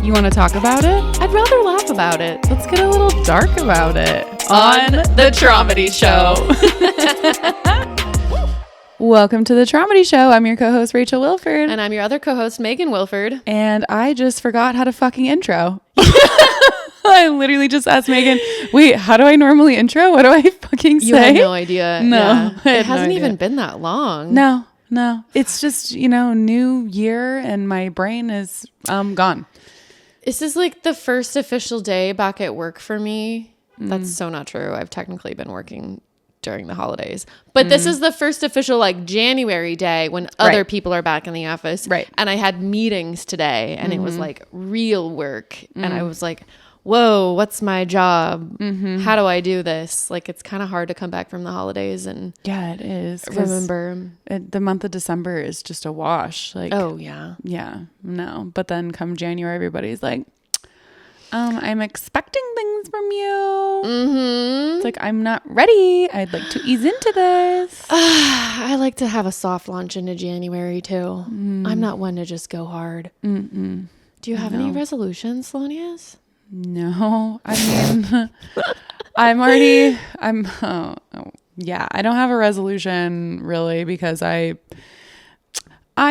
You want to talk about it? I'd rather laugh about it. Let's get a little dark about it. On the Traumedy Show. Welcome to the Traumedy Show. I'm your co-host, Rachel Wilford. And I'm your other co-host, Megan Wilford. And I just forgot how to fucking intro. I literally just asked Megan, wait, how do I normally intro? What do I fucking say? You had no idea. No. Yeah. It hasn't even been that long. No. It's just, new year and my brain is gone. This is like the first official day back at work for me. That's so not true. I've technically been working during the holidays. But this is the first official January day when other people are back in the office. Right. And I had meetings today and it was real work. And I was like, whoa, what's my job? How do I do this? It's kind of hard to come back from the holidays and yeah, it is. Remember. The month of December is just a wash. Oh, yeah. Yeah, no. But then come January, everybody's like, I'm expecting things from you. It's like, I'm not ready. I'd like to ease into this. I like to have a soft launch into January too. I'm not one to just go hard. Do you have any resolutions, Thelonious? No, I mean, yeah, I don't have a resolution really because I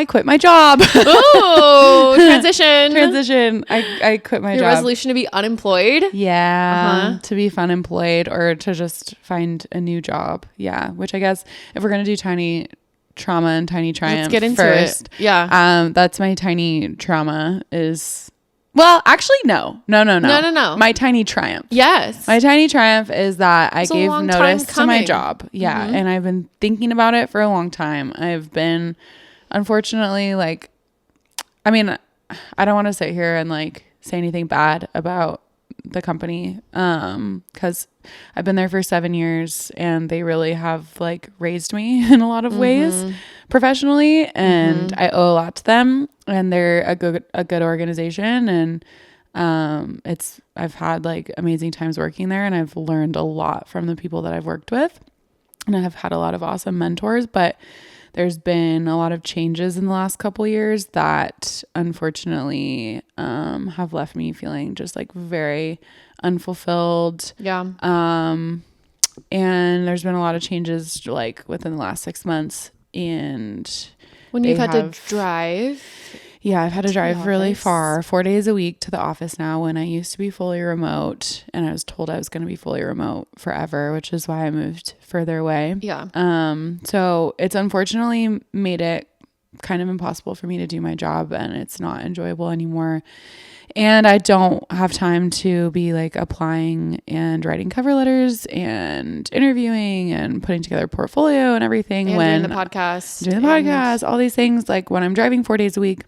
quit my job. Oh, transition. I quit my Your job. resolution to be unemployed? Yeah, to be fun employed or to just find a new job. Yeah, which I guess if we're going to do tiny trauma and tiny triumph Let's get into first. it. Yeah. That's my tiny trauma is... Well, actually, no. My tiny triumph. Yes. My tiny triumph is that I gave notice to my coming. job. Yeah. And I've been thinking about it for a long time. I've been, unfortunately, I mean, I don't want to sit here and say anything bad about the company because I've been there for 7 years and they really have raised me in a lot of ways professionally, and I owe a lot to them, and they're a good organization, and I've had amazing times working there, and I've learned a lot from the people that I've worked with, and I've had a lot of awesome mentors, but there's been a lot of changes in the last couple of years that unfortunately have left me feeling just very unfulfilled. Yeah. And there's been a lot of changes within the last 6 months, and When you've had to drive. Yeah, I've had to drive really far, 4 days a week to the office now, when I used to be fully remote, and I was told I was going to be fully remote forever, which is why I moved further away. Yeah. So it's unfortunately made it kind of impossible for me to do my job, and it's not enjoyable anymore. And I don't have time to be applying and writing cover letters and interviewing and putting together a portfolio and everything. And doing the podcast, all these things, when I'm driving 4 days a week.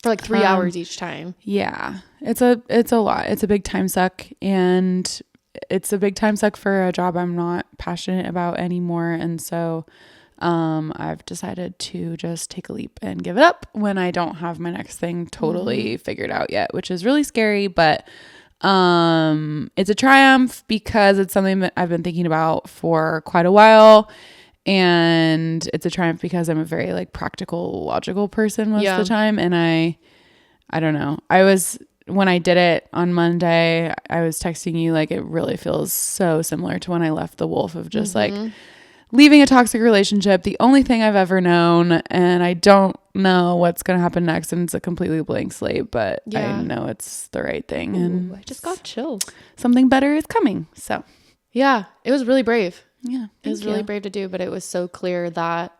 For 3 hours each time. Yeah, it's a lot. It's a big time suck, and it's a big time suck for a job I'm not passionate about anymore. And so I've decided to just take a leap and give it up when I don't have my next thing totally figured out yet, which is really scary, but it's a triumph because it's something that I've been thinking about for quite a while. And it's a triumph because I'm a very practical, logical person most of the time. And I don't know. When I did it on Monday, I was texting you, it really feels so similar to when I left the wolf of just leaving a toxic relationship, the only thing I've ever known. And I don't know what's going to happen next. And it's a completely blank slate, but I know it's the right thing. And I just got chills. Something better is coming. So yeah, it was really brave. Yeah. It was really brave to do, but it was so clear that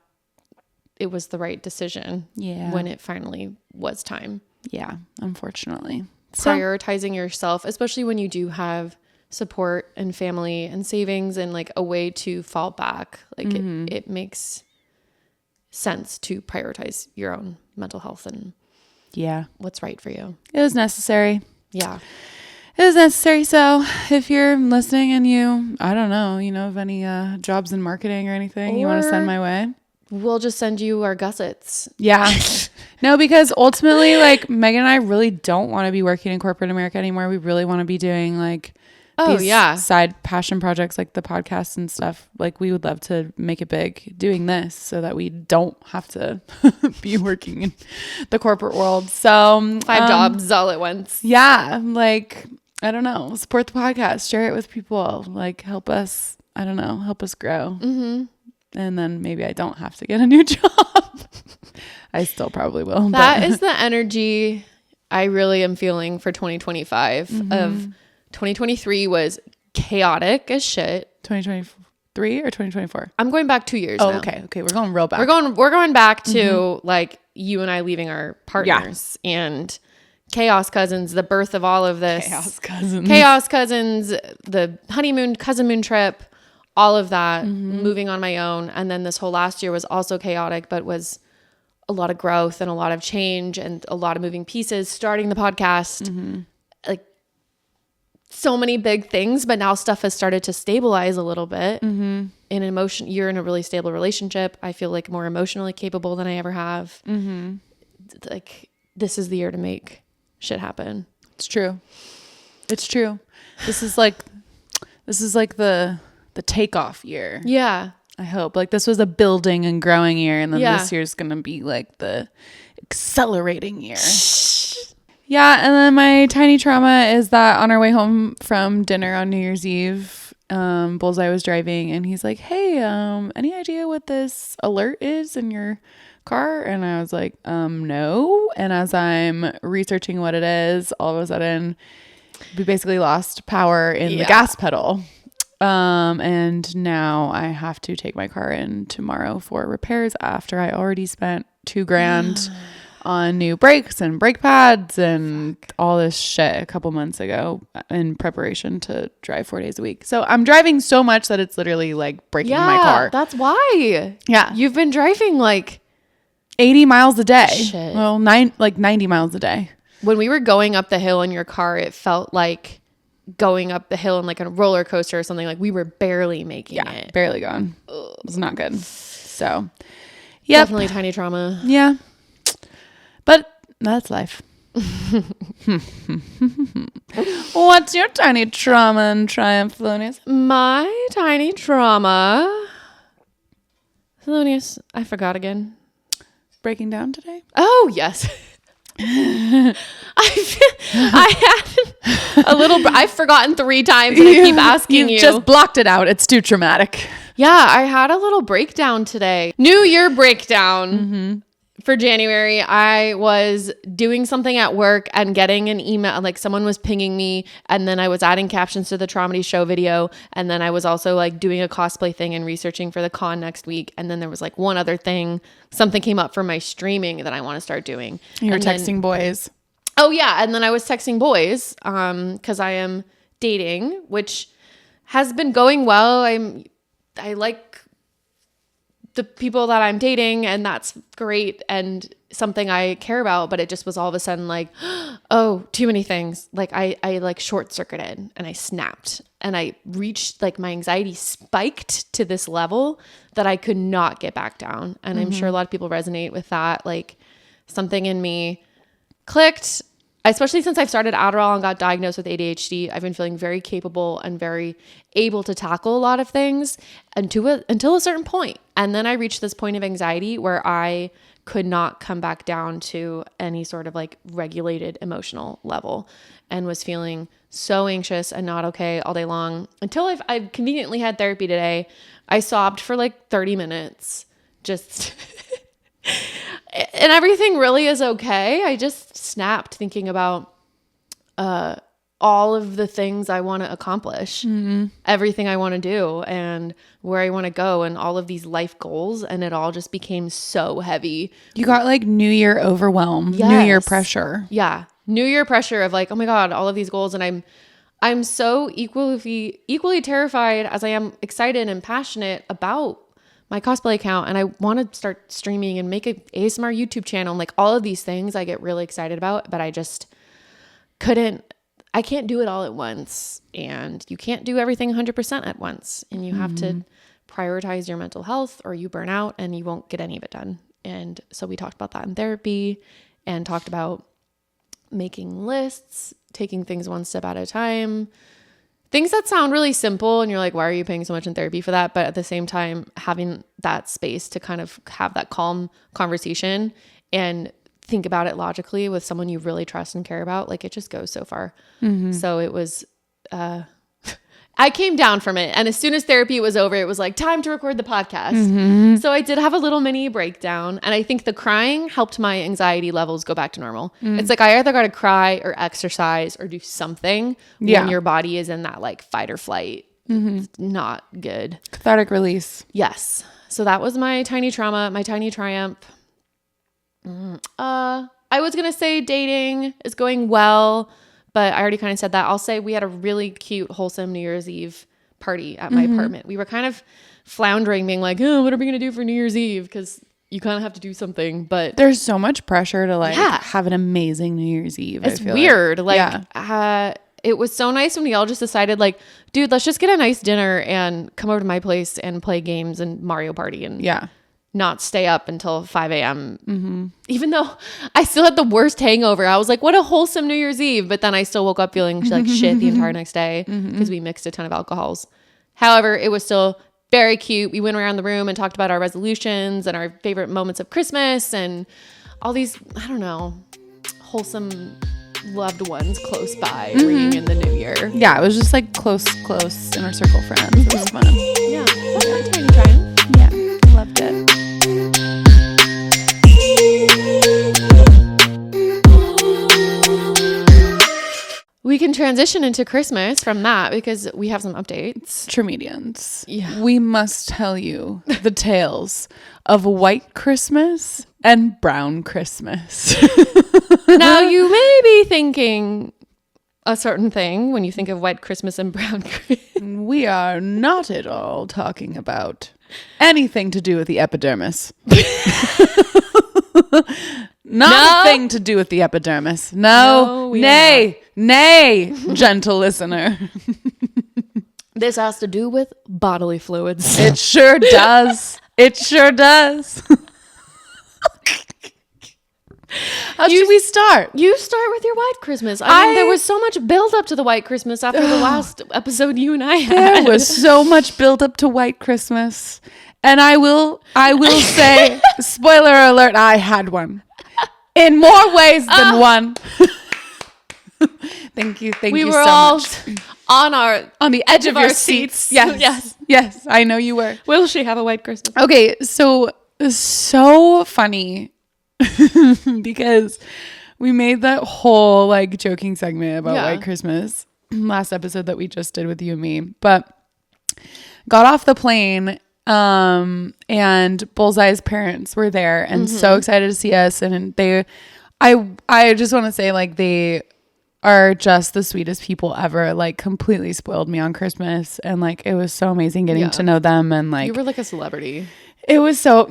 it was the right decision. Yeah. When it finally was time. Yeah, unfortunately. Prioritizing yourself, especially when you do have support and family and savings and a way to fall back. It makes sense to prioritize your own mental health and what's right for you. It was necessary. Yeah. It was necessary. So if you're listening and I don't know, of any jobs in marketing or anything you want to send my way, we'll just send you our gussets. Yeah. No, because ultimately, Megan and I really don't want to be working in corporate America anymore. We really want to be doing these side passion projects like the podcast and stuff, like we would love to make it big doing this so that we don't have to be working in the corporate world. So 5 jobs all at once. Yeah. Like, I don't know, support the podcast, share it with people, like help us grow. Mm-hmm. And then maybe I don't have to get a new job. I still probably will. That is the energy I really am feeling for 2025. Of 2023 was chaotic as shit. 2023 or 2024? I'm going back 2 years now. Okay. We're going real back. We're going back to like you and I leaving our partners and chaos cousins, the birth of all of this. Chaos cousins, the honeymoon, cousin moon trip, all of that, moving on my own. And then this whole last year was also chaotic, but was a lot of growth and a lot of change and a lot of moving pieces, starting the podcast, like so many big things, but now stuff has started to stabilize a little bit. In emotion, you're in a really stable relationship. I feel like more emotionally capable than I ever have. Like this is the year to make shit happen. It's true. This is like the takeoff year. Yeah. I hope. Like this was a building and growing year, and then this year's gonna be like the accelerating year. Yeah, and then my tiny trauma is that on our way home from dinner on New Year's Eve, Bullseye was driving and he's like, "Hey, any idea what this alert is in your car?" And I was like, no. And as I'm researching what it is, all of a sudden we basically lost power in the gas pedal. And now I have to take my car in tomorrow for repairs after I already spent $2,000 on new brakes and brake pads and all this shit a couple months ago in preparation to drive 4 days a week. So I'm driving so much that it's literally like breaking my car. That's why. Yeah. You've been driving like 80 miles a day. Shit. Well, 90 miles a day. When we were going up the hill in your car, it felt like going up the hill in like a roller coaster or something. Like we were barely making it. Barely going. It was not good. So, yeah. Definitely tiny trauma. Yeah. But that's life. What's your tiny trauma and triumph, Thelonious? My tiny trauma. Thelonious, I forgot again. Breaking down today? Oh, yes. I had a little, I've forgotten 3 times and I keep asking you. Just blocked it out. It's too traumatic. Yeah, I had a little breakdown today. New Year breakdown. For January, I was doing something at work and getting an email, like someone was pinging me, and then I was adding captions to the Traumedy show video, and then I was also like doing a cosplay thing and researching for the con next week, and then there was like one other thing, something came up for my streaming that I want to start doing. You were texting boys. Oh yeah, and then I was texting boys because I am dating, which has been going well. I like the people that I'm dating, and that's great and something I care about, but it just was all of a sudden like, oh, too many things. Like I like short circuited and I snapped and I reached like my anxiety spiked to this level that I could not get back down. And I'm sure a lot of people resonate with that. Like something in me clicked, especially since I've started Adderall and got diagnosed with ADHD. I've been feeling very capable and very able to tackle a lot of things until a certain point. And then I reached this point of anxiety where I could not come back down to any sort of like regulated emotional level and was feeling so anxious and not okay all day long until I've conveniently had therapy today. I sobbed for like 30 minutes just and everything really is okay. I just snapped thinking about all of the things I want to accomplish, everything I want to do and where I want to go and all of these life goals. And it all just became so heavy. You got like New Year overwhelm, New Year pressure. Yeah. New Year pressure of like, oh my God, all of these goals. And I'm so equally terrified as I am excited and passionate about my cosplay account. And I want to start streaming and make an ASMR YouTube channel. And like all of these things I get really excited about, but I just I can't do it all at once, and you can't do everything 100% at once, and you have to prioritize your mental health or you burn out and you won't get any of it done. And so we talked about that in therapy and talked about making lists, taking things one step at a time, things that sound really simple and you're like, why are you paying so much in therapy for that? But at the same time, having that space to kind of have that calm conversation and think about it logically with someone you really trust and care about, like it just goes so far. So it was, I came down from it. And as soon as therapy was over, it was like time to record the podcast. So I did have a little mini breakdown. And I think the crying helped my anxiety levels go back to normal. It's like I either got to cry or exercise or do something when your body is in that like fight or flight. It's not good. Cathartic release. Yes. So that was my tiny trauma, my tiny triumph. I was going to say dating is going well, but I already kind of said that. I'll say we had a really cute, wholesome New Year's Eve party at my apartment. We were kind of floundering, being like, oh, what are we going to do for New Year's Eve? Because you kind of have to do something, but there's so much pressure to like have an amazing New Year's Eve. It's weird. It was so nice when we all just decided like, dude, let's just get a nice dinner and come over to my place and play games and Mario Party and not stay up until 5 a.m. Even though I still had the worst hangover. I was like, what a wholesome New Year's Eve. But then I still woke up feeling like shit the entire next day because we mixed a ton of alcohols. However, it was still very cute. We went around the room and talked about our resolutions and our favorite moments of Christmas and all these, I don't know, wholesome loved ones close by ringing in the new year. Yeah, it was just like close inner circle friends. It was fun. Yeah, that's my tiny triumph. Yeah, loved it. We can transition into Christmas from that because we have some updates. Traumedians. Yeah. We must tell you the tales of White Christmas and Brown Christmas. Now, you may be thinking a certain thing when you think of White Christmas and Brown Christmas. We are not at all talking about anything to do with the epidermis. Nothing to do with the epidermis. Nay, gentle listener. This has to do with bodily fluids. It sure does. It sure does. How should we start? You start with your White Christmas. I mean, there was so much build up to the White Christmas after the last episode you and I had. There was so much build up to White Christmas. And I will say, spoiler alert, I had one. In more ways than one. Thank you so much. We were all on the edge of our seats. Yes, I know you were. Will she have a White Christmas? Okay, so funny because we made that whole like joking segment about White Christmas last episode that we just did with you and me, but got off the plane and Bullseye's parents were there and so excited to see us, and I just want to say like they are just the sweetest people ever, like completely spoiled me on Christmas, and like it was so amazing getting to know them, and like you were like a celebrity. It was so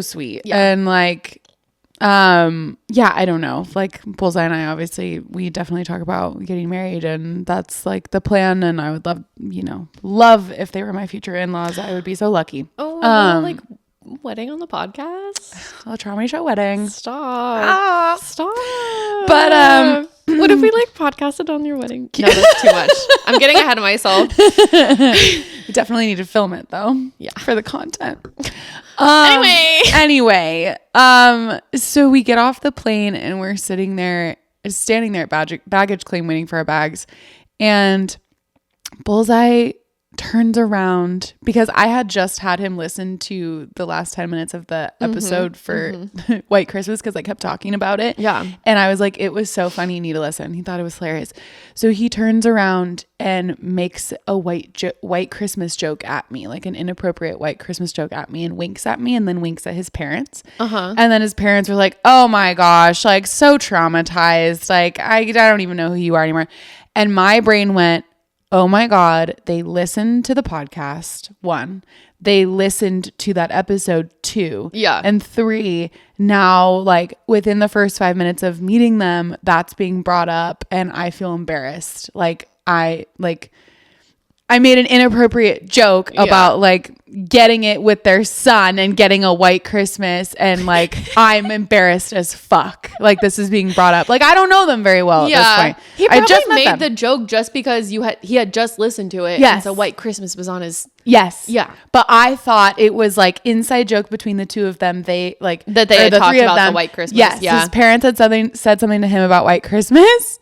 sweet. And like I don't know, like Bullseye and I, obviously we definitely talk about getting married, and that's like the plan, and I would love if they were my future in-laws. I would be so lucky. Like wedding on the podcast, a Traumedy show wedding. Stop. But what if we like podcasted on your wedding? No, that's too much. I'm getting ahead of myself. You definitely need to film it though, for the content. Anyway, so we get off the plane and we're standing there at baggage claim waiting for our bags, and Bullseye turns around because I had just had him listen to the last 10 minutes of the episode for White Christmas because I kept talking about it. Yeah. And I was like, it was so funny. You need to listen. He thought it was hilarious. So he turns around and makes a white Christmas joke at me, like an inappropriate White Christmas joke at me, and winks at me and then winks at his parents. And then his parents were like, oh my gosh, like so traumatized. Like, I don't even know who you are anymore. And my brain went, oh my God, they listened to the podcast, 1. They listened to that episode, 2. Yeah. And 3, now like within the first 5 minutes of meeting them, that's being brought up and I feel embarrassed. Like I made an inappropriate joke about like getting it with their son and getting a white Christmas, and like I'm embarrassed as fuck. Like this is being brought up. Like I don't know them very well at this point. He probably made the joke just because he had just listened to it. Yes. And so White Christmas was on his. Yes. Yeah. But I thought it was like inside joke between the two of them. They like that they had talked about the White Christmas. Yes. Yeah. His parents had said something to him about White Christmas.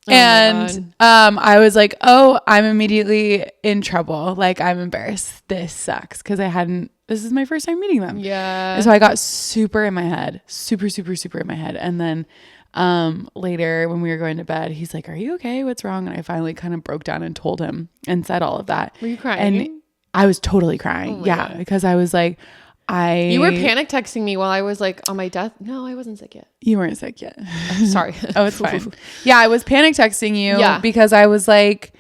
And I was like, oh, I'm immediately in trouble. Like I'm embarrassed. This sucks because this is my first time meeting them. Yeah. And so I got super in my head, super in my head. And then later when we were going to bed, he's like, are you okay? What's wrong? And I finally kind of broke down and told him and said all of that. Were you crying? And I was totally crying. Oh yeah. God. Because I was like, You were panic texting me while I was like on my death. No, I wasn't sick yet. You weren't sick yet. Sorry. Oh, it's fine. Yeah, I was panic texting you because I was like,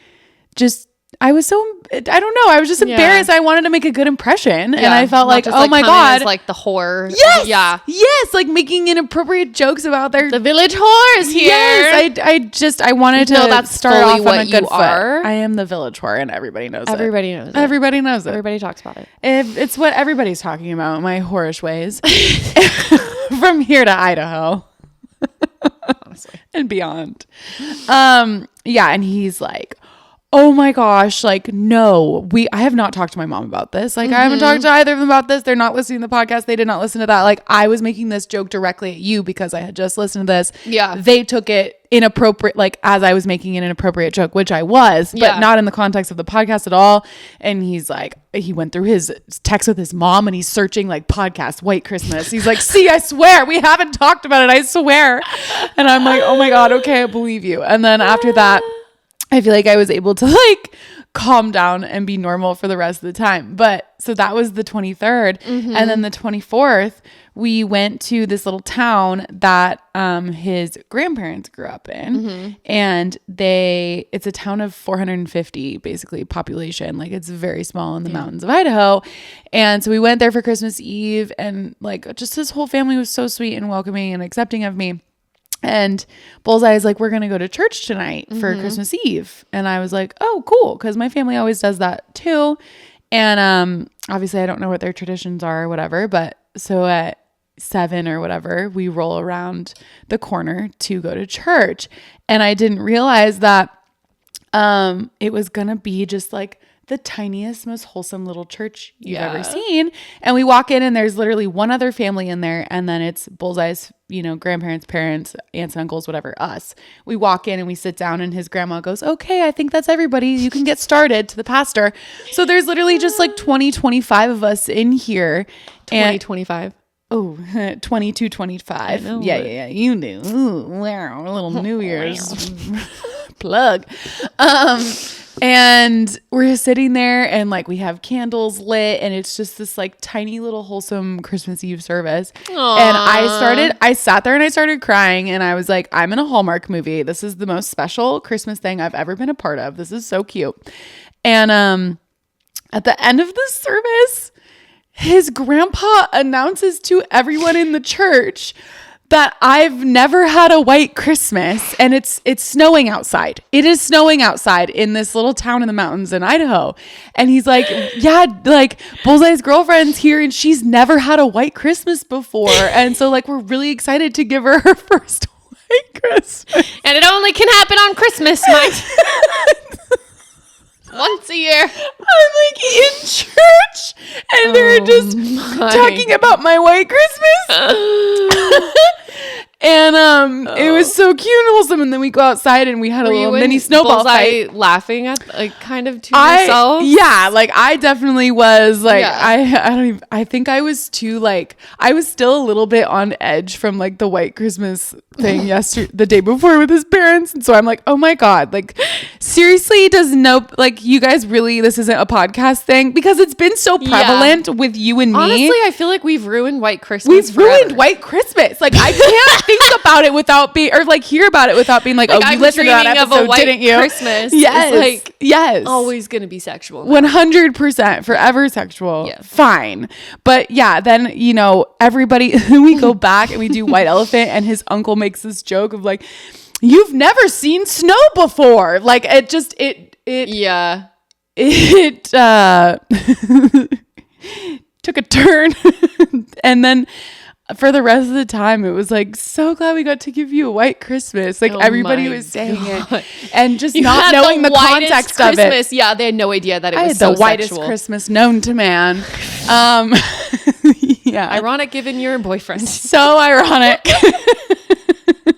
I was just embarrassed. I wanted to make a good impression. And I felt like, oh my God. Like the whore. Yes. Yeah. Yes. Like making inappropriate jokes about the village whore is here. Yes. I wanted to start off on a good foot. I am the village whore and everybody knows it. Everybody knows it. Everybody knows it. Everybody talks about it. It's what everybody's talking about, my whorish ways. From here to Idaho. Honestly. And beyond. Yeah. And he's like, oh my gosh, like, no, I have not talked to my mom about this. Like, I haven't talked to either of them about this. They're not listening to the podcast. They did not listen to that. Like, I was making this joke directly at you because I had just listened to this. Yeah. They took it inappropriate, like, as I was making an inappropriate joke, which I was, but not in the context of the podcast at all. And he's like, he went through his text with his mom and he's searching, like, podcast, White Christmas. He's like, see, I swear, we haven't talked about it. I swear. And I'm like, oh my God, okay, I believe you. And then after that, I feel like I was able to like calm down and be normal for the rest of the time. But so that was the 23rd. And then the 24th, we went to this little town that his grandparents grew up in. And it's a town of 450 basically population. Like it's very small in the mountains of Idaho. And so we went there for Christmas Eve, and like just his whole family was so sweet and welcoming and accepting of me. And Bullseye is like, we're going to go to church tonight for Christmas Eve. And I was like, oh, cool. Because my family always does that too. And obviously I don't know what their traditions are or whatever. But so at 7 or whatever, we roll around the corner to go to church. And I didn't realize that it was going to be just like the tiniest, most wholesome little church you've ever seen. And we walk in and there's literally one other family in there. And then it's Bullseye's, grandparents, parents, aunts and uncles, whatever, us. We walk in and we sit down and his grandma goes, okay, I think that's everybody. You can get started, to the pastor. So there's literally just like 25 of us in here. 25. Oh, 22, 25. Yeah. You knew. Ooh, wow, a little New Year's plug. And we're sitting there and like we have candles lit and it's just this like tiny little wholesome Christmas Eve service. Aww. And I sat there and I started crying and I was like, I'm in a Hallmark movie. This is the most special Christmas thing I've ever been a part of. This is so cute. And at the end of the service, his grandpa announces to everyone in the church that I've never had a white Christmas, and it's snowing outside. It is snowing outside in this little town in the mountains in Idaho. And he's like, yeah, like Bullseye's girlfriend's here and she's never had a white Christmas before. And so like, we're really excited to give her her first white Christmas. And it only can happen on Christmas, Mike. Once a year. I'm like in church and they're just talking about my white Christmas. And it was so cute and wholesome. And then we go outside and we had a little mini snowball fight. Laughing at like kind of to yourself? Yeah, like I definitely was like, I think I was too like, I was still a little bit on edge from like the white Christmas thing the day before with his parents. And so I'm like, oh my God, like seriously, you guys really, this isn't a podcast thing because it's been so prevalent with you and me. Honestly, I feel like we've ruined white Christmas. We've ruined white Christmas. Like I can't think about it without being, or like hear about it without being like oh, you listened to that episode, didn't you? Christmas. Yes. Like, yes. Always going to be sexual. 100%. Forever sexual. Yeah. Fine. But yeah, then, everybody, we go back and we do White Elephant and his uncle makes this joke of like, you've never seen snow before. Like it just, yeah. it took a turn. And then for the rest of the time, it was like, so glad we got to give you a white Christmas. Like everybody was saying it, and just not knowing the context of it. Yeah, they had no idea that it was the whitest Christmas known to man. Yeah, ironic given your boyfriend. So ironic.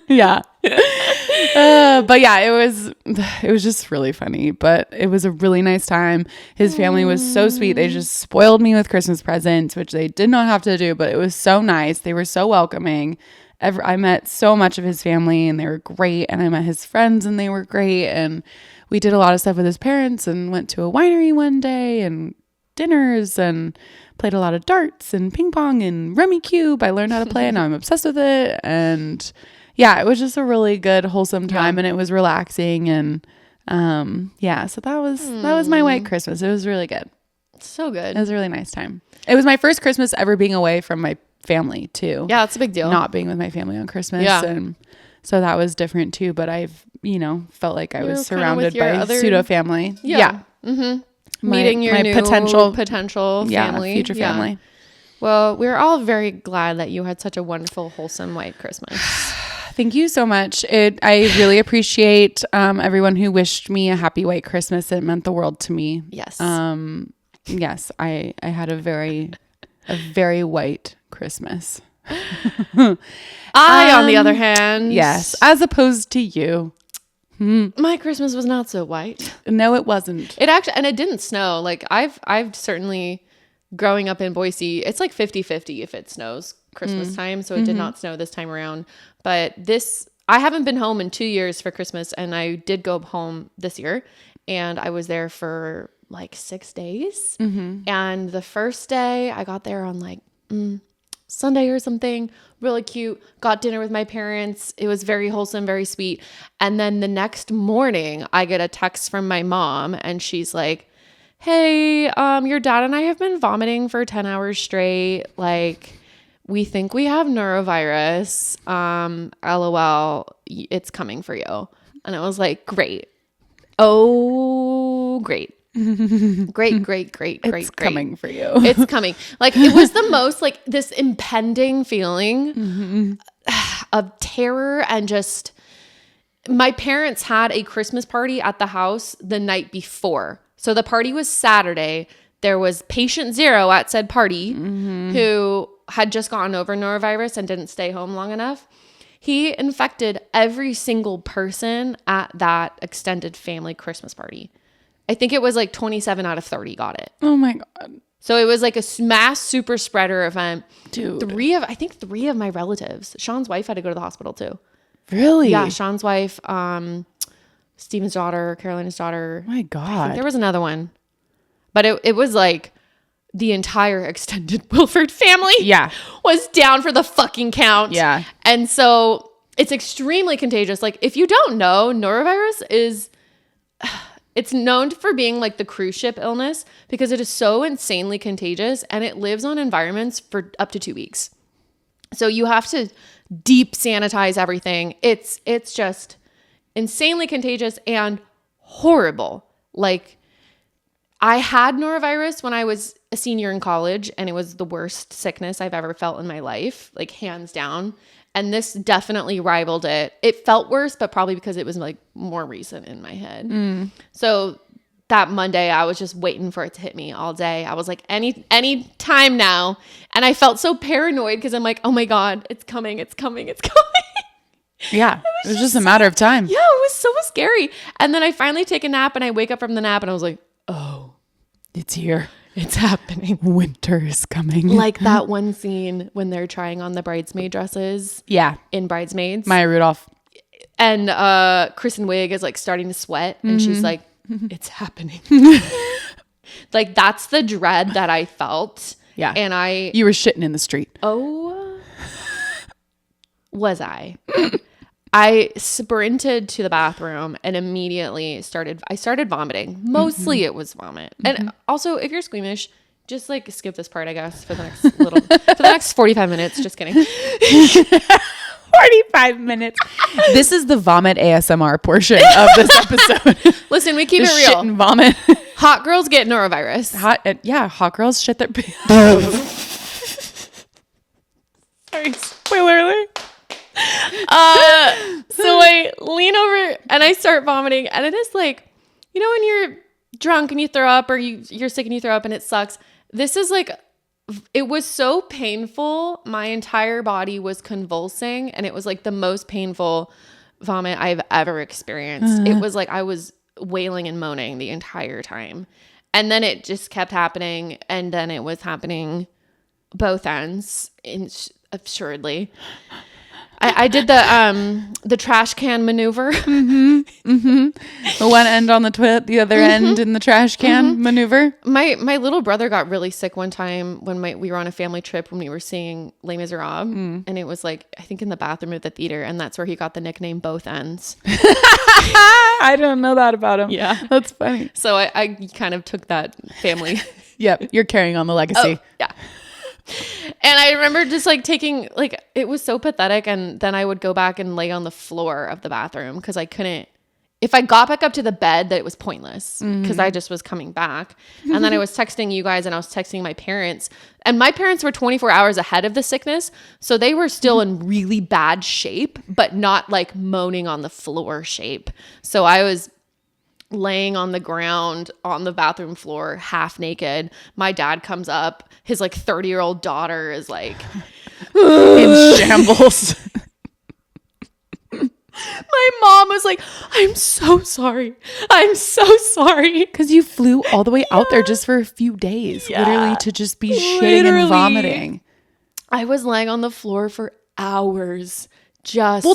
Yeah. But yeah, it was just really funny, but it was a really nice time. His family was so sweet. They just spoiled me with Christmas presents, which they did not have to do, but it was so nice. They were so welcoming. I met so much of his family and they were great. And I met his friends and they were great. And we did a lot of stuff with his parents and went to a winery one day and dinners and played a lot of darts and ping pong and Rummy Cube. I learned how to play and now I'm obsessed with it. And yeah, it was just a really good, wholesome time, and it was relaxing. And yeah, so that was my white Christmas. It was really good. So good. It was a really nice time. It was my first Christmas ever being away from my family too. Yeah, it's a big deal. Not being with my family on Christmas. Yeah. And so that was different too. But I've, felt like I was surrounded by pseudo family. Yeah. Mm-hmm. Meeting your new potential family. Future family. Well, we're all very glad that you had such a wonderful, wholesome white Christmas. Thank you so much. I really appreciate everyone who wished me a happy white Christmas. It meant the world to me. Yes. Yes, I had a very white Christmas. I, on the other hand, yes, as opposed to you. My Christmas was not so white. No, it wasn't. It actually, and it didn't snow. Like I've certainly, growing up in Boise, it's like 50-50 if it snows Christmas time. So it did not snow this time around. But I haven't been home in 2 years for Christmas, and I did go home this year, and I was there for like 6 days. Mm-hmm. And the first day I got there on like Sunday or something, really cute, got dinner with my parents. It was very wholesome, very sweet. And then the next morning I get a text from my mom, and she's like, hey, your dad and I have been vomiting for 10 hours straight. Like, we think we have norovirus. LOL, it's coming for you. And I was like, great. Oh, great. Great. It's coming for you. It's coming. Like, it was the most like this impending feeling of terror, and just, my parents had a Christmas party at the house the night before. So the party was Saturday. There was patient 0 at said party who had just gotten over norovirus and didn't stay home long enough. He infected every single person at that extended family Christmas party. I think it was like 27 out of 30 got it. Oh my God. So it was like a mass super spreader event. Dude. 3 of my relatives. Sean's wife had to go to the hospital too. Really? Yeah, Sean's wife, Steven's daughter, Carolina's daughter. My God. There was another one. But it was like the entire extended Wilford family was down for the fucking count. Yeah. And so it's extremely contagious. Like, if you don't know, norovirus it's known for being like the cruise ship illness because it is so insanely contagious, and it lives on environments for up to 2 weeks. So you have to deep sanitize everything. It's just insanely contagious and horrible. Like, I had norovirus when I was a senior in college, and it was the worst sickness I've ever felt in my life, like hands down. And this definitely rivaled it. It felt worse, but probably because it was like more recent in my head. So that Monday, I was just waiting for it to hit me all day. I was like, any time now. And I felt so paranoid because I'm like, oh my God, it's coming. Yeah. It was just a matter of time. Yeah, it was so scary. And then I finally take a nap, and I wake up from the nap, and I was like, oh, it's here. It's happening. Winter is coming. Like that one scene when they're trying on the bridesmaid dresses. Yeah. In Bridesmaids. Maya Rudolph. And Kristen Wiig is like starting to sweat, and she's like, it's happening. Like, that's the dread that I felt. Yeah. And you were shitting in the street. Oh, was I? I sprinted to the bathroom and immediately started vomiting. Mostly it was vomit. And also, if you're squeamish, just like skip this part, I guess, for the next 45 minutes. Just kidding. 45 minutes. This is the vomit ASMR portion of this episode. Listen, we keep it real. Shit and vomit. Hot girls get norovirus. Hot girls shit their pants. Sorry, spoiler alert. So I lean over and I start vomiting, and it is like, you know, when you're drunk and you throw up, or you're sick and you throw up and it sucks. This is like, it was so painful. My entire body was convulsing, and it was like the most painful vomit I've ever experienced. It was like I was wailing and moaning the entire time. And then it just kept happening, and then it was happening both ends, assuredly. I did the trash can maneuver. The one end on the toilet, the other end in the trash can maneuver. My little brother got really sick one time when we were on a family trip when we were seeing Les Miserables, and it was like, I think in the bathroom at the theater, and that's where he got the nickname Both Ends. I don't know that about him. Yeah, that's funny. So I kind of took that family. Yep, you're carrying on the legacy. Oh, yeah. And I remember just like taking, like, it was so pathetic. And then I would go back and lay on the floor of the bathroom because I couldn't, if I got back up to the bed, that it was pointless because I just was coming back. And then I was texting you guys and I was texting my parents, and my parents were 24 hours ahead of the sickness. So they were still in really bad shape, but not like moaning on the floor shape. So I was laying on the ground on the bathroom floor, half naked. My dad comes up. His like 30-year-old daughter is like in shambles. My mom was like, I'm so sorry. I'm so sorry. Because you flew all the way out there just for a few days, literally to just be shitting and vomiting. I was laying on the floor for hours.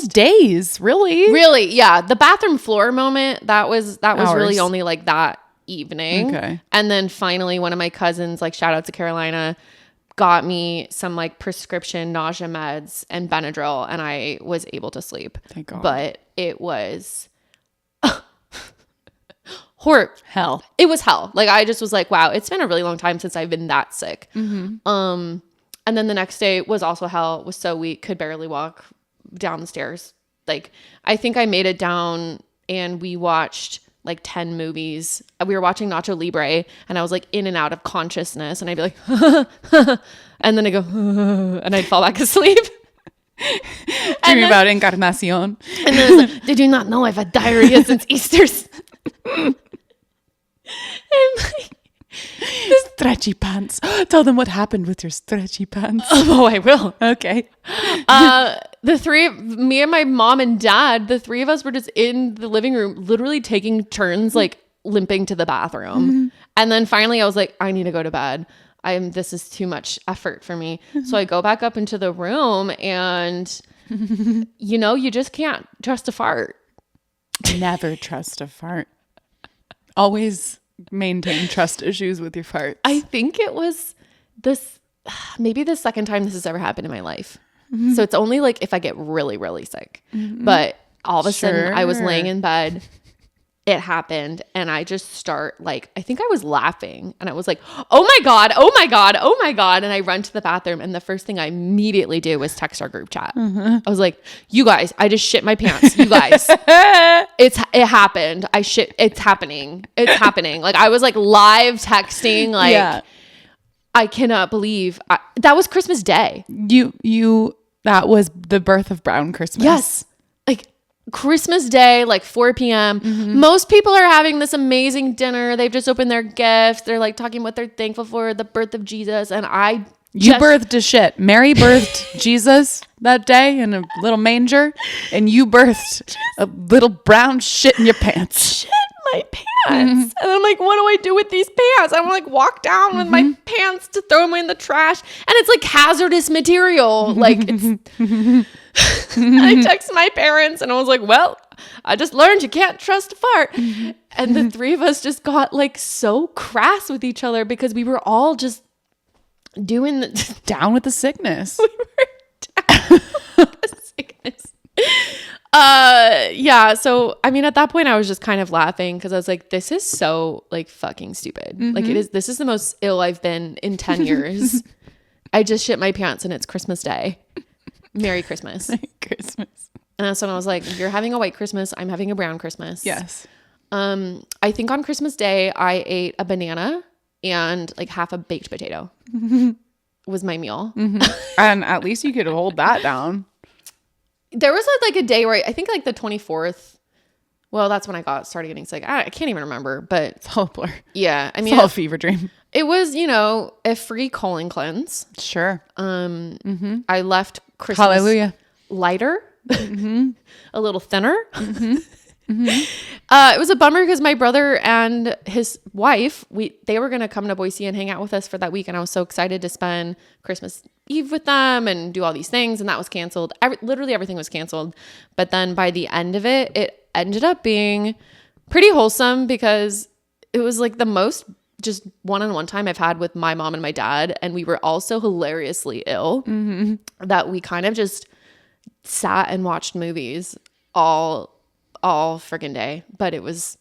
Days, really, yeah. The bathroom floor moment, that was really only like that evening. Okay. And then finally one of my cousins, like shout out to Carolina, got me some like prescription nausea meds and Benadryl, and I was able to sleep. Thank God. But it was horror. Hell. It was hell. Like I just was like, wow, it's been a really long time since I've been that sick. And then the next day was also hell. Was so weak, could barely walk down the stairs. Like I think I made it down and we watched like 10 movies. We were watching Nacho Libre and I was like in and out of consciousness, and I'd be like and then I go and I'd fall back asleep. Dreaming about Encarnacion. And then I was like, did you not know I've had diarrhea since Easter's? And like the stretchy pants. Tell them what happened with your stretchy pants. Oh, I will. Okay. The three of me and my mom and dad, the three of us were just in the living room, literally taking turns, like limping to the bathroom. And then finally I was like, I need to go to bed. This is too much effort for me. So I go back up into the room, and you know, you just can't trust a fart. Never trust a fart. Always maintain trust issues with your farts. I think it was maybe the second time this has ever happened in my life. So it's only like if I get really, really sick. But all of a sudden I was laying in bed. It happened, and I just start like, I think I was laughing, and I was like, oh my God, oh my God, oh my God. And I run to the bathroom, and the first thing I immediately do was text our group chat. I was like, you guys, I just shit my pants. You guys, it happened. It's happening. It's happening. Like I was like live texting, like, I cannot believe that was Christmas Day. That was the birth of Brown Christmas. Yes. Like Christmas Day, like 4 p.m. Most people are having this amazing dinner. They've just opened their gifts. They're like talking what they're thankful for, the birth of Jesus. And you birthed a shit. Mary birthed Jesus that day in a little manger, and you birthed a little brown shit in your pants. Shit my pants. And I'm like, what do I do with these pants? I want to like walk down with my pants to throw them in the trash, and it's like hazardous material. Like it's I text my parents, and I was like, well, I just learned you can't trust a fart. And the three of us just got like so crass with each other because we were all just doing down with the sickness. We were down with the sickness. Yeah. So, I mean, at that point I was just kind of laughing because I was like, this is so like fucking stupid. Like this is the most ill I've been in 10 years. I just shit my pants and it's Christmas Day. Merry Christmas. Merry Christmas. And that's when I was like, you're having a white Christmas. I'm having a brown Christmas. Yes. I think on Christmas Day, I ate a banana and like half a baked potato was my meal. And at least you could hold that down. There was like a day where I think like the 24th. Well, that's when I started getting sick. I can't even remember, but It's all a blur. yeah, I mean, It's all a fever dream. it was, a free colon cleanse. Sure. I left Christmas Hallelujah. lighter, a little thinner. It was a bummer because my brother and his wife, they were going to come to Boise and hang out with us for that week. And I was so excited to spend Christmas Eve with them and do all these things. And that was canceled. Literally everything was canceled. But then by the end of it, it ended up being pretty wholesome because it was like the most just one-on-one time I've had with my mom and my dad. And we were all so hilariously ill that we kind of just sat and watched movies all freaking day, but it was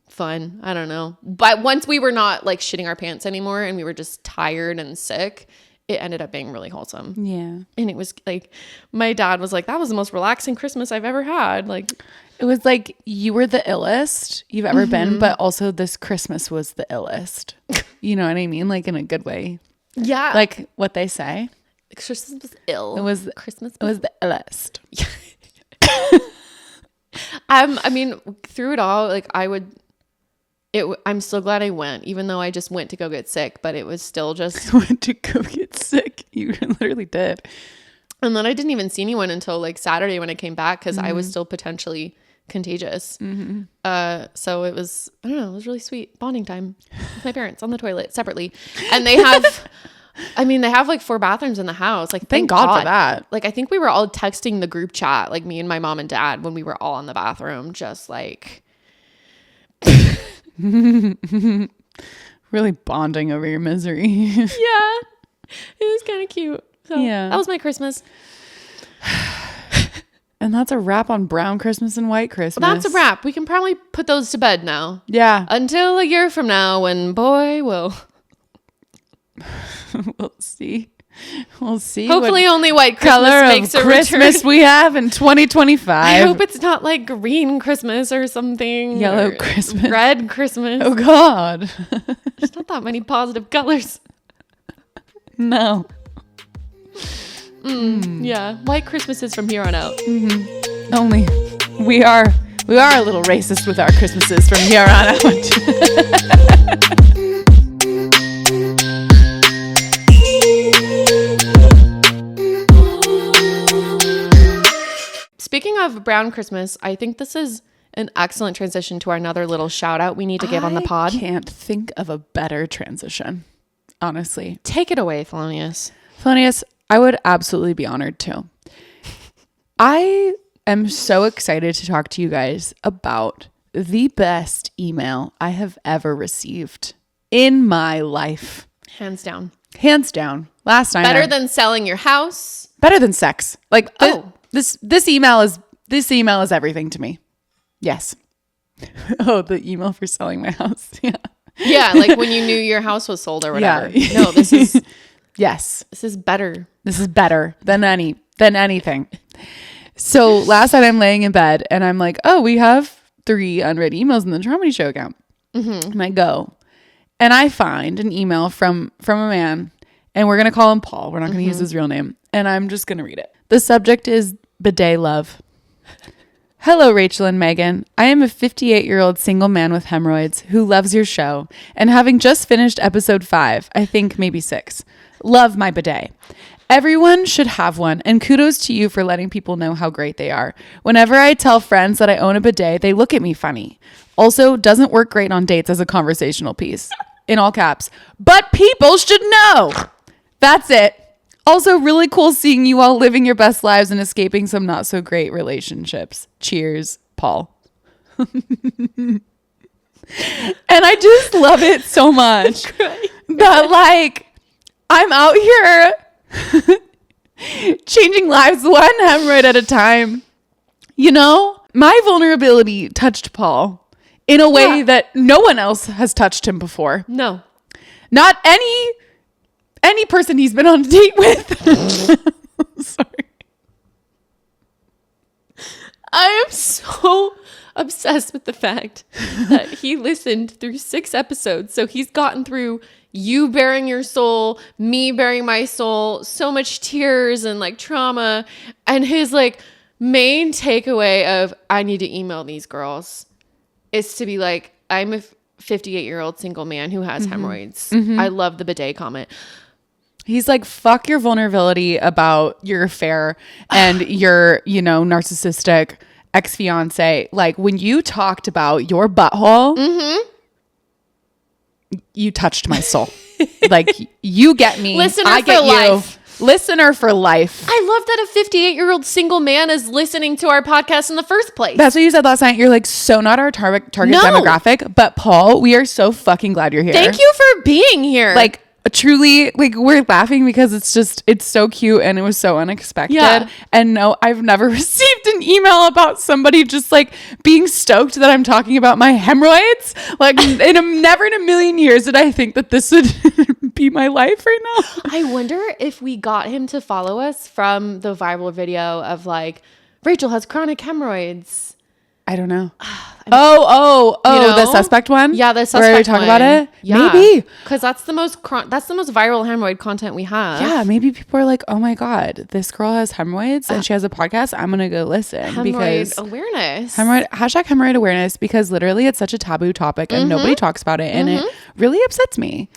fun. I don't know. But once we were not like shitting our pants anymore and we were just tired and sick, it ended up being really wholesome. Yeah. And it was like, my dad was like, that was the most relaxing Christmas I've ever had. Like, it was like you were the illest you've ever been, but also this Christmas was the illest. You know what I mean? Like in a good way. yeah. Like what they say. Christmas was ill. It was Christmas. It was the illest. I mean, through it all, like I'm so glad I went, even though I just went to go get sick, but it was still just. I went to go get sick. You literally did. And then I didn't even see anyone until like Saturday when I came back because I was still potentially contagious. So it was, I don't know, it was really sweet bonding time with my parents on the toilet separately. And they have, they have like 4 bathrooms in the house. Like, Thank God for that. Like, I think we were all texting the group chat, like me and my mom and dad, when we were all in the bathroom, just like. Really bonding over your misery. Yeah. It was kind of cute. So Yeah. that was my Christmas. And that's a wrap on brown Christmas and white Christmas. Well, that's a wrap. We can probably put those to bed now. Yeah. Until a year from now when, boy, we'll see. We'll see. Hopefully only white color Christmas makes of a Christmas return. we have in 2025. I hope it's not like green Christmas or something. Yellow or Christmas. Red Christmas. Oh God. There's not that many positive colors. No. Yeah. White Christmases from here on out. Only we are a little racist with our Christmases from here on out. Speaking of brown Christmas, I think this is an excellent transition to our another little shout out we need to give on the pod. I can't think of a better transition, honestly. Take it away, Thelonious. Thelonious, I would absolutely be honored to. I am so excited to talk to you guys about the best email I have ever received in my life. Hands down. Hands down. Last time. Better than selling your house. Better than sex. Like Oh. this email is everything to me. Yes. Oh, the email for selling my house. Yeah. Yeah, like when you knew your house was sold or whatever. Yeah. No, this is Yes. this is better. This is better than anything. So last night I'm laying in bed and I'm like, oh, we have 3 unread emails in the Traumedy Show account. And I go and I find an email from a man, and we're going to call him Paul. We're not going to use his real name. And I'm just going to read it. The subject is bidet love. Hello, Rachel and Megan. I am a 58-year-old single man with hemorrhoids who loves your show. And having just finished episode 5, I think maybe 6, love my bidet. Everyone should have one, and kudos to you for letting people know how great they are. Whenever I tell friends that I own a bidet, they look at me funny. Also, doesn't work great on dates as a conversational piece. In all caps. But people should know. That's it. Also, really cool seeing you all living your best lives and escaping some not so great relationships. Cheers, Paul. And I just love it so much that like I'm out here changing lives one hemorrhoid at a time. You know, my vulnerability touched Paul in a way that no one else has touched him before. No. Not any person he's been on a date with. Sorry. I am so obsessed with the fact that he listened through 6 episodes. So he's gotten through you bearing your soul, me bearing my soul, so much tears and like trauma. And his like main takeaway of I need to email these girls is to be like, I'm a 58-year-old single man who has hemorrhoids. I love the bidet comment. He's like, fuck your vulnerability about your affair and your, narcissistic ex-fiance. Like, when you talked about your butthole, you touched my soul. Like, you get me. Listener for life. Listener for life. I love that a 58-year-old single man is listening to our podcast in the first place. That's what you said last night. You're like, so not our target demographic. But Paul, we are so fucking glad you're here. Thank you for being here. Like, truly, like, we're laughing because it's so cute and it was so unexpected. Yeah. And no, I've never received an email about somebody just like being stoked that I'm talking about my hemorrhoids. Like, never in a million years did I think that this would be my life right now. I wonder if we got him to follow us from the viral video of like, Rachel has chronic hemorrhoids. I don't know. The suspect one. Yeah, the suspect where we talk one. about it. Yeah. Maybe because that's the most viral hemorrhoid content we have. Yeah, maybe people are like, oh my god, this girl has hemorrhoids and she has a podcast. I'm gonna go listen Hemorrhoid awareness. Hemorrhoid awareness, because literally it's such a taboo topic and nobody talks about it, and it really upsets me.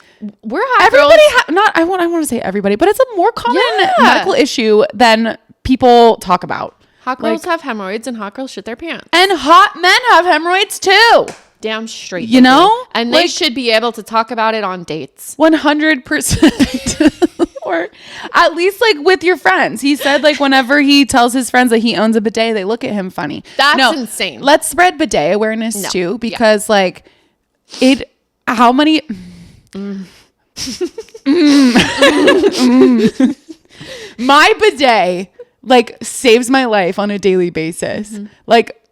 We're hot everybody. girls. I want to say everybody, but it's a more common medical issue than people talk about. Hot girls have hemorrhoids and hot girls shit their pants. And hot men have hemorrhoids too. Damn straight. You know? And they should be able to talk about it on dates. 100%. Or at least like with your friends. He said like whenever he tells his friends that he owns a bidet, they look at him funny. That's insane. Let's spread bidet awareness too, because like how many... My bidet like saves my life on a daily basis. Like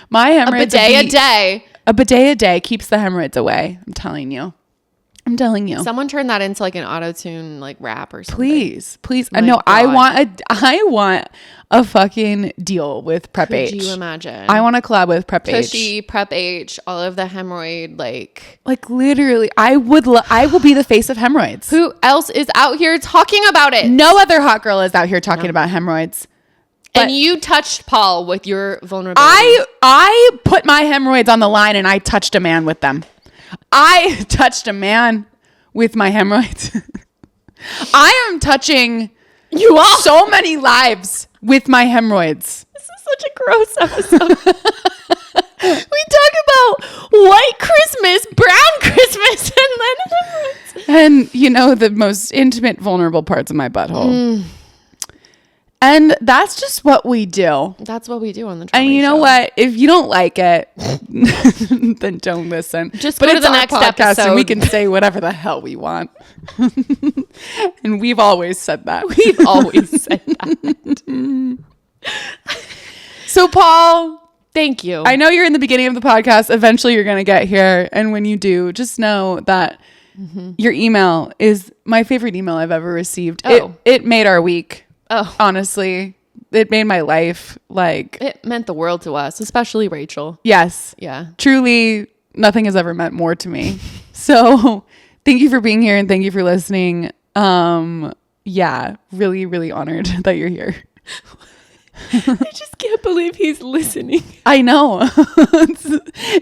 my hemorrhoids. A bidet a day keeps the hemorrhoids away. I'm telling you. Someone turn that into like an auto-tune like rap or something. Please. No, I want a fucking deal with Prep H. Could you imagine? I want to collab with Prep H. Tushy, Prep H, all of the hemorrhoid like literally. I will be the face of hemorrhoids. Who else is out here talking about it? No other hot girl is out here talking about hemorrhoids. And you touched Paul with your vulnerability. I put my hemorrhoids on the line and I touched a man with them. I touched a man with my hemorrhoids. I am touching so many lives with my hemorrhoids. This is such a gross episode. We talk about white Christmas, brown Christmas, and then hemorrhoids. And the most intimate, vulnerable parts of my butthole. And that's just what we do. That's what we do on the Traumedy And you know show. what? If you don't like it, then don't listen. Just go to the next episode. And we can say whatever the hell we want. And we've always said that. So, Paul, thank you. I know you're in the beginning of the podcast. Eventually, you're going to get here. And when you do, just know that your email is my favorite email I've ever received. Oh. It made our week. Oh, honestly, it made my life. Like, it meant the world to us, especially Rachel. Yes. Yeah. Truly, nothing has ever meant more to me. So thank you for being here and thank you for listening. Yeah, really, really honored that you're here. I just can't believe he's listening. I know.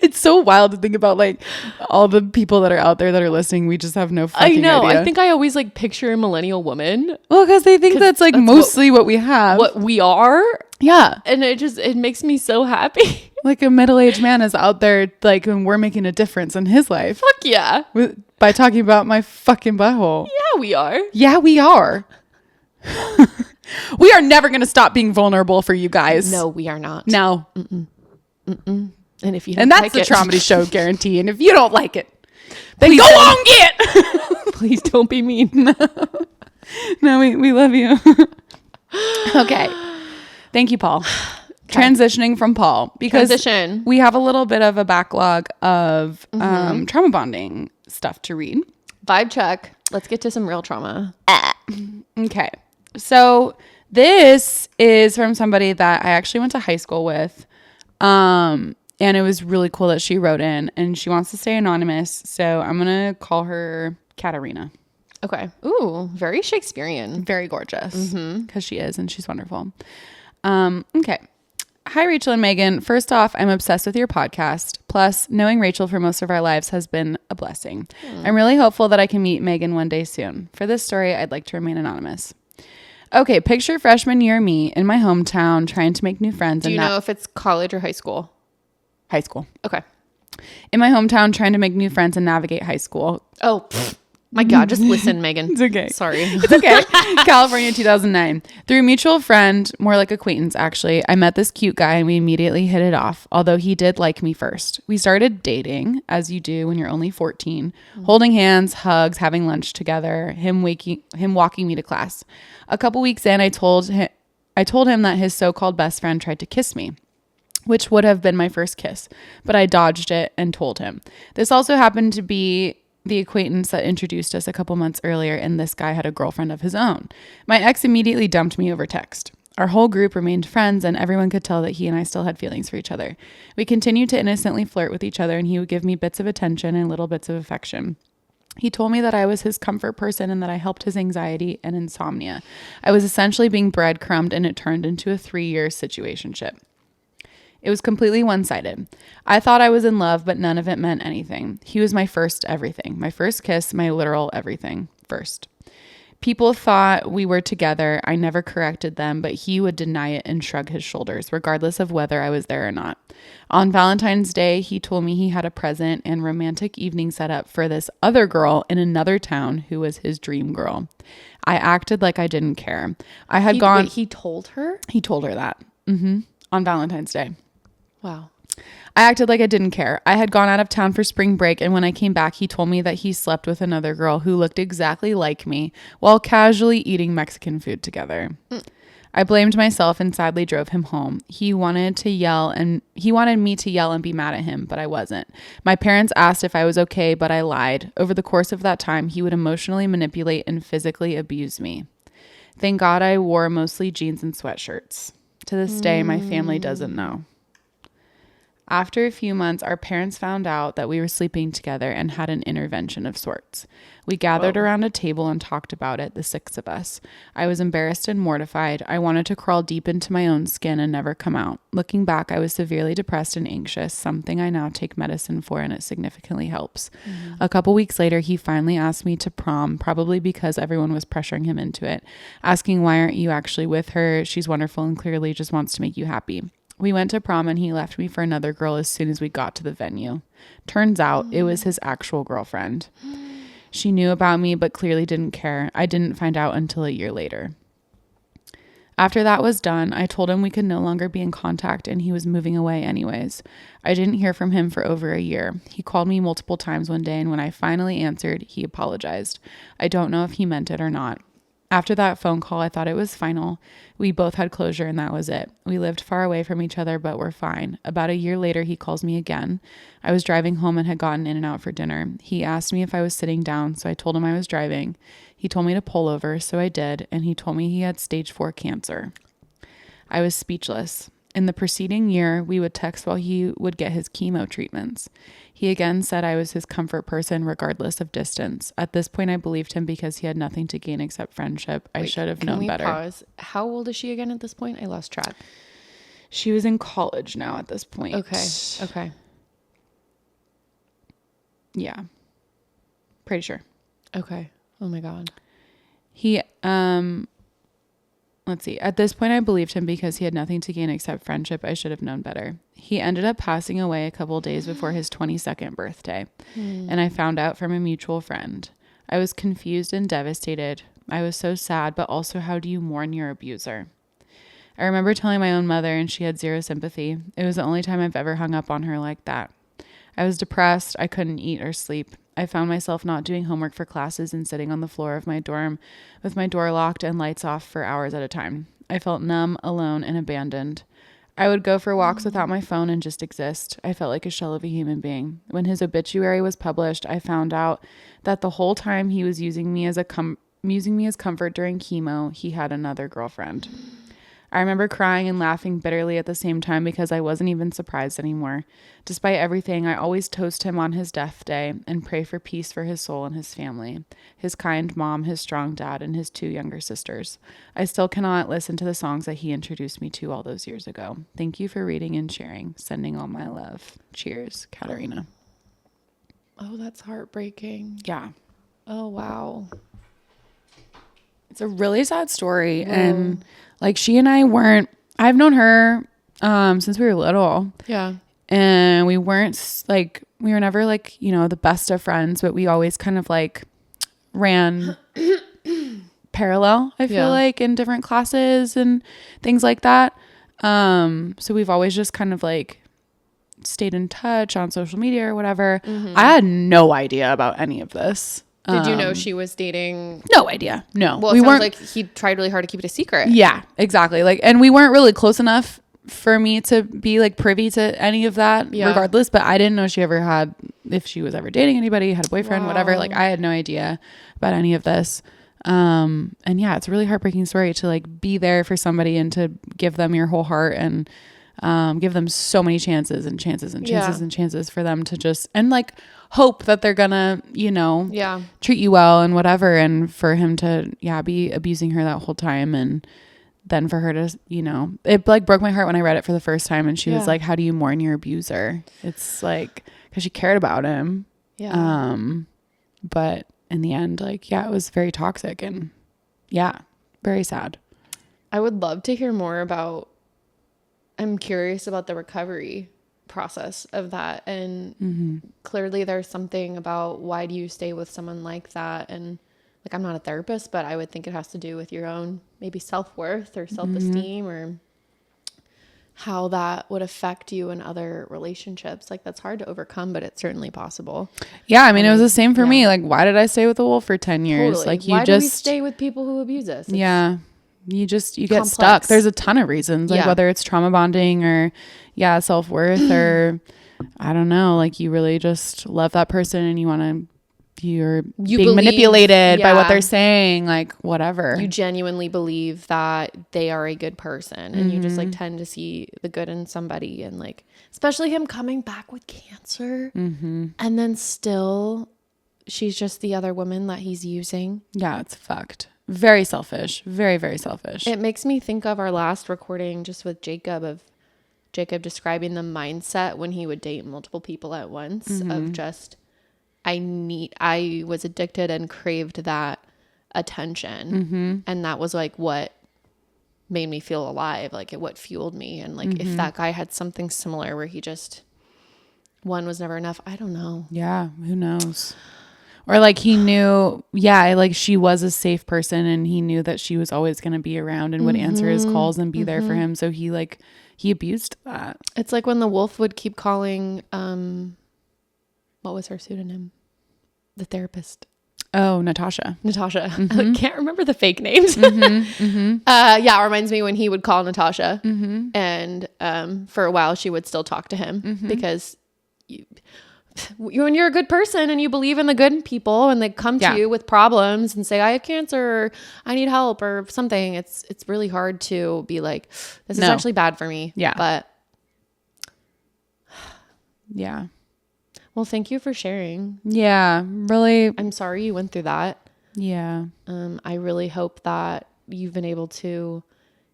It's so wild to think about like all the people that are out there that are listening. We just have no fucking idea. I think I always like picture a millennial woman. Well, because they think that's mostly what we have. What we are. Yeah. And it makes me so happy. Like a middle-aged man is out there like and we're making a difference in his life. Fuck yeah. By talking about my fucking butthole. Yeah, we are. Yeah, we are. We are never going to stop being vulnerable for you guys. No, we are not. No. Mm-mm. And if you don't and that's like the it, Traumedy show guarantee. And if you don't like it, then go on get. Please don't be mean. No, we love you. Okay. Thank you, Paul. Okay. Transitioning from Paul because we have a little bit of a backlog of trauma bonding stuff to read. Vibe check. Let's get to some real trauma. Okay. So This is from somebody that I actually went to high school with. And it was really cool that she wrote in, and she wants to stay anonymous. So I'm going to call her Katarina. Okay. Ooh, very Shakespearean. Very gorgeous. Because she is, and she's wonderful. Okay. Hi, Rachel and Megan. First off, I'm obsessed with your podcast. Plus, knowing Rachel for most of our lives has been a blessing. I'm really hopeful that I can meet Megan one day soon. For this story, I'd like to remain anonymous. Okay, picture freshman year me in my hometown trying to make new friends. Do you know if it's college or high school? High school. Okay. In my hometown trying to make new friends and navigate high school. Oh, my God. Just listen, Megan. It's okay. Sorry. It's okay. California, 2009. Through a mutual friend, more like acquaintance actually, I met this cute guy and we immediately hit it off, although he did like me first. We started dating, as you do when you're only 14, holding hands, hugs, having lunch together, him walking me to class. A couple weeks in, I told him that his so-called best friend tried to kiss me, which would have been my first kiss, but I dodged it and told him. This also happened to be the acquaintance that introduced us a couple months earlier, and this guy had a girlfriend of his own. My ex immediately dumped me over text. Our whole group remained friends, and everyone could tell that he and I still had feelings for each other. We continued to innocently flirt with each other, and he would give me bits of attention and little bits of affection. He told me that I was his comfort person and that I helped his anxiety and insomnia. I was essentially being breadcrumbed, and it turned into a 3-year situationship. It was completely one-sided. I thought I was in love, but none of it meant anything. He was my first everything, my first kiss, my literal everything first. People thought we were together. I never corrected them, but he would deny it and shrug his shoulders, regardless of whether I was there or not. On Valentine's Day, he told me he had a present and romantic evening set up for this other girl in another town who was his dream girl. I acted like I didn't care. I had gone... Wait, he told her? He told her that. On Valentine's Day. Wow. I acted like I didn't care. I had gone out of town for spring break, and when I came back, he told me that he slept with another girl who looked exactly like me while casually eating Mexican food together. I blamed myself and sadly drove him home. He wanted me to yell and be mad at him, but I wasn't. My parents asked if I was okay, but I lied. Over the course of that time, he would emotionally manipulate and physically abuse me. Thank God I wore mostly jeans and sweatshirts. To this day, my family doesn't know. After a few months, our parents found out that we were sleeping together and had an intervention of sorts. We gathered around a table and talked about it, the 6 of us. I was embarrassed and mortified. I wanted to crawl deep into my own skin and never come out. Looking back, I was severely depressed and anxious, something I now take medicine for, and it significantly helps. A couple weeks later, he finally asked me to prom, probably because everyone was pressuring him into it, asking, why aren't you actually with her? She's wonderful and clearly just wants to make you happy. We went to prom and he left me for another girl as soon as we got to the venue. Turns out it was his actual girlfriend. She knew about me but clearly didn't care. I didn't find out until a year later. After that was done, I told him we could no longer be in contact and he was moving away anyways. I didn't hear from him for over a year. He called me multiple times one day, and when I finally answered, he apologized. I don't know if he meant it or not. After that phone call, I thought it was final. We both had closure and that was it. We lived far away from each other, but we're fine. About a year later, he calls me again. I was driving home and had gotten in and out for dinner. He asked me if I was sitting down, so I told him I was driving. He told me to pull over, so I did, and he told me he had stage 4 cancer. I was speechless. In the preceding year, we would text while he would get his chemo treatments. He again said I was his comfort person regardless of distance. At this point, I believed him because he had nothing to gain except friendship. I should have known better. Pause? How old is she again at this point? I lost track. She was in college now at this point. Okay. Yeah. Pretty sure. Okay. Oh my God. He, let's see. At this point, I believed him because he had nothing to gain except friendship. I should have known better. He ended up passing away a couple days before his 22nd birthday, and I found out from a mutual friend. I was confused and devastated. I was so sad, but also, how do you mourn your abuser? I remember telling my own mother, and she had zero sympathy. It was the only time I've ever hung up on her like that. I was depressed. I couldn't eat or sleep. I found myself not doing homework for classes and sitting on the floor of my dorm with my door locked and lights off for hours at a time. I felt numb, alone, and abandoned. I would go for walks without my phone and just exist. I felt like a shell of a human being. When his obituary was published, I found out that the whole time he was using me as a using me as comfort during chemo. He had another girlfriend. I remember crying and laughing bitterly at the same time because I wasn't even surprised anymore. Despite everything, I always toast him on his death day and pray for peace for his soul and his family, his kind mom, his strong dad, and his 2 younger sisters. I still cannot listen to the songs that he introduced me to all those years ago. Thank you for reading and sharing. Sending all my love. Cheers, Katarina. Oh, that's heartbreaking. Yeah. Oh, wow. It's a really sad story. Whoa. And like she and I've known her since we were little. Yeah. And we were never like, the best of friends, but we always kind of like ran parallel, I feel like, in different classes and things like that. So we've always just kind of like stayed in touch on social media or whatever. Mm-hmm. I had no idea about any of this. Did you know she was dating? No idea. No. Well, it sounds like he tried really hard to keep it a secret. Yeah, exactly. Like, and we weren't really close enough for me to be like privy to any of that regardless, but I didn't know if she was ever dating anybody, had a boyfriend, whatever. Like I had no idea about any of this. And yeah, it's a really heartbreaking story to like be there for somebody and to give them your whole heart and give them so many chances and chances and chances and chances for them to just, and like hope that they're gonna, treat you well and whatever. And for him to, be abusing her that whole time. And then for her to, it like broke my heart when I read it for the first time. And she was like, how do you mourn your abuser? It's like, cause she cared about him. Yeah. But in the end, like, it was very toxic and very sad. I would love to hear more I'm curious about the recovery process of that. And clearly there's something about why do you stay with someone like that? And like, I'm not a therapist, but I would think it has to do with your own maybe self-worth or self-esteem or how that would affect you in other relationships. Like that's hard to overcome, but it's certainly possible. Yeah. I mean, it was the same for me. Like, why did I stay with a wolf for 10 years? Totally. Like why do we stay with people who abuse us? You get stuck. There's a ton of reasons, like whether it's trauma bonding or self-worth or I don't know, like you really just love that person and you're being manipulated by what they're saying, like whatever. You genuinely believe that they are a good person and you just like tend to see the good in somebody. And like, especially him coming back with cancer and then still she's just the other woman that he's using. Yeah, it's fucked. Very selfish. Very, very selfish. It makes me think of our last recording just with Jacob, of Jacob describing the mindset when he would date multiple people at once of just, I was addicted and craved that attention. And that was like what made me feel alive, like what fueled me. And like if that guy had something similar where he just, one was never enough, I don't know. Yeah, who knows? Or like he knew, like she was a safe person and he knew that she was always going to be around and would answer his calls and be there for him. So he abused that. It's like when the wolf would keep calling, what was her pseudonym? The therapist. Oh, Natasha. I can't remember the fake names. It reminds me when he would call Natasha and for a while she would still talk to him because when you're a good person and you believe in the good in people and they come to you with problems and say, I have cancer, or I need help or something, it's really hard to be like, this is actually bad for me. Yeah. But well, thank you for sharing. Yeah, really. I'm sorry you went through that. Yeah. I really hope that you've been able to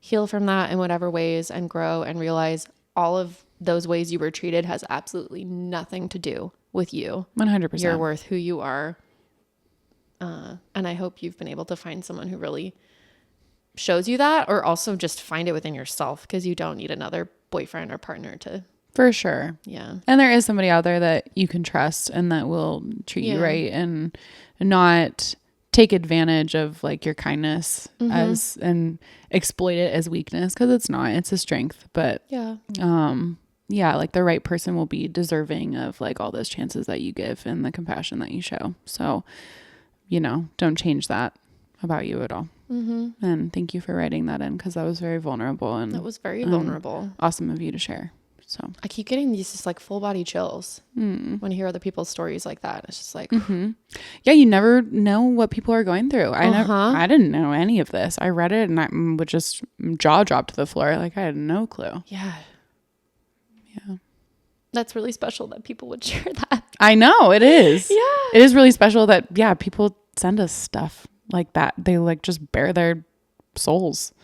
heal from that in whatever ways and grow and realize all of those ways you were treated has absolutely nothing to do with you. 100%. Your worth, who you are. And I hope you've been able to find someone who really shows you that, or also just find it within yourself, because you don't need another boyfriend or partner to. For sure. Yeah. And there is somebody out there that you can trust and that will treat you right and not take advantage of like your kindness and exploit it as weakness, because it's not, it's a strength. But like the right person will be deserving of like all those chances that you give and the compassion that you show. So, don't change that about you at all. And thank you for writing that in, because that was very vulnerable and that was very vulnerable. Awesome of you to share. So I keep getting these just like full body chills when I hear other people's stories like that. It's just like, yeah, you never know what people are going through. I didn't know any of this. I read it and I would just jaw drop to the floor. Like I had no clue. Yeah. Yeah. That's really special that people would share that. I know it is. Yeah. It is really special that, yeah, people send us stuff like that. They like just bare their souls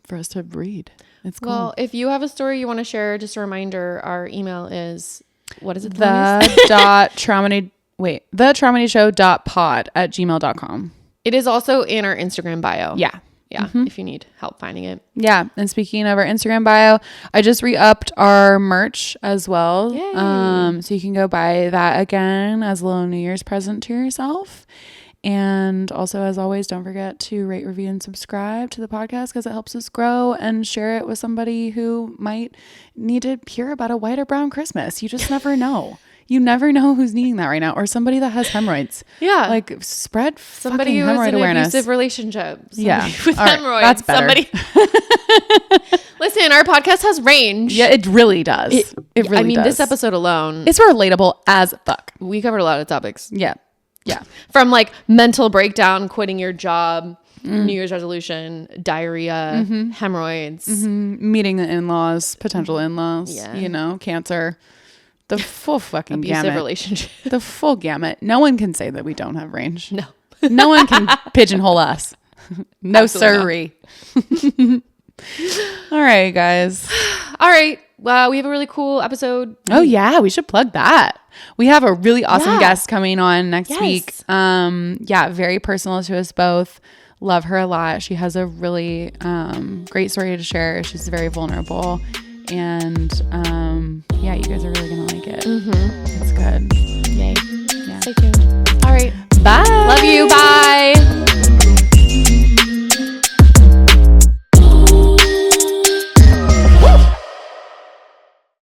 for us to read. It's cool. Well, if you have a story you want to share, just a reminder, our email is, what is it? thetraumadyshow.pod@gmail.com. It is also in our Instagram bio. Yeah. Yeah. If you need help finding it. Yeah. And speaking of our Instagram bio, I just re-upped our merch as well. Yay. So you can go buy that again as a little New Year's present to yourself. And also, as always, don't forget to rate, review, and subscribe to the podcast because it helps us grow, and share it with somebody who might need to hear about a white or brown Christmas. You just never know. You never know who's needing that right now, or somebody that has hemorrhoids. Yeah. Like spread somebody who's in an abusive relationship. Yeah. With hemorrhoids. That's better. Listen, our podcast has range. Yeah, it really does. It really I mean, does. this episode alone. It's relatable as fuck. We covered a lot of topics. Yeah. Yeah. From like mental breakdown, quitting your job, New Year's resolution, diarrhea, hemorrhoids. Meeting the in-laws, potential in-laws, cancer. The full fucking abusive gamut. Relationship. The full gamut. No one can say that we don't have range. No. No one can pigeonhole us. No siree. All right, guys. All right. Well, we have a really cool episode. Oh, yeah. We should plug that. We have a really awesome guest coming on next week. Very personal to us both. Love her a lot. She has a really great story to share. She's very vulnerable. And you guys are really going to like it. It's good. Yay. Yeah. Stay tuned. All right. Bye. Love you. Bye.